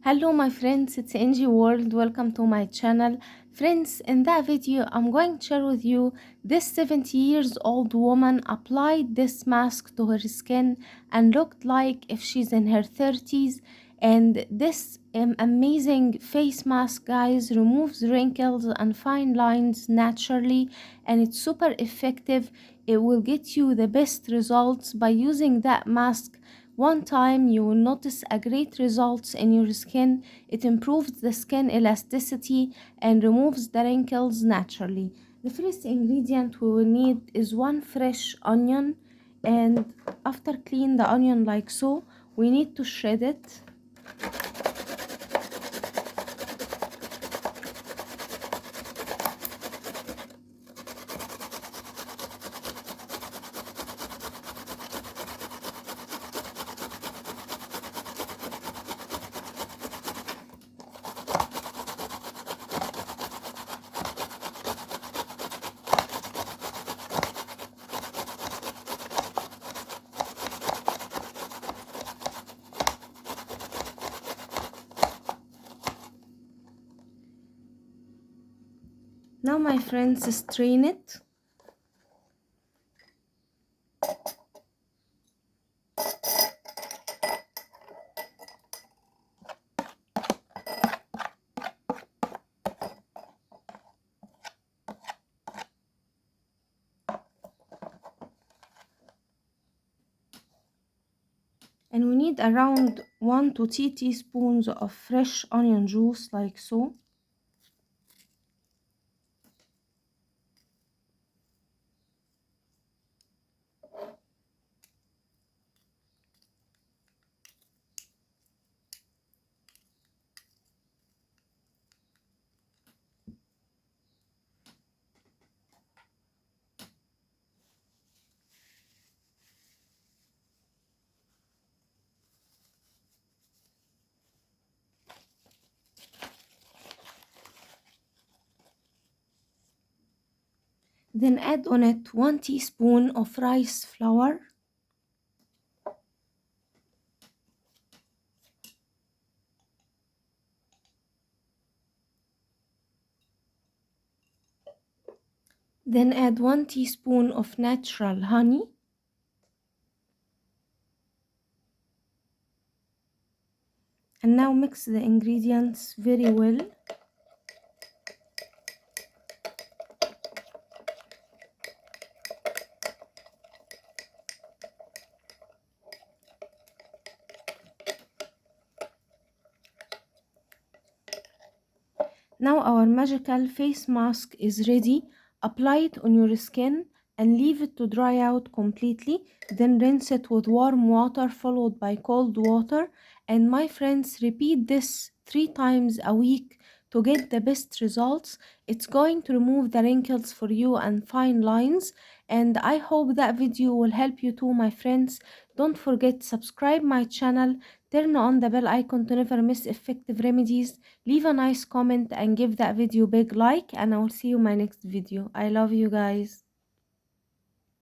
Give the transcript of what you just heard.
Hello my friends, it's Angie World. Welcome to my channel. Friends, in that video I'm going to share with you this 70 years old woman applied this mask to her skin and looked like if she's in her 30s. And this amazing face mask, guys, removes wrinkles and fine lines naturally, and it's super effective. It will get you the best results by using that mask one time. You will notice a great results in your skin. It improves the skin elasticity and removes the wrinkles naturally. The first ingredient we will need is one fresh onion, and after clean the onion like so, we need to shred it. Now my friends, strain it. And we need around 1 to 2 teaspoons of fresh onion juice like so. Then add on it 1 teaspoon of rice flour. Then add 1 teaspoon of natural honey. And now mix the ingredients very well. Now our magical face mask is ready. Apply it on your skin and leave it to dry out completely. Then rinse it with warm water followed by cold water. And my friends, repeat this 3 times a week to get the best results. It's going to remove the wrinkles for you and fine lines. And I hope that video will help you too, my friends. Don't forget, subscribe my channel, turn on the bell icon to never miss effective remedies. Leave a nice comment and give that video big like, and I will see you in my next video. I love you guys.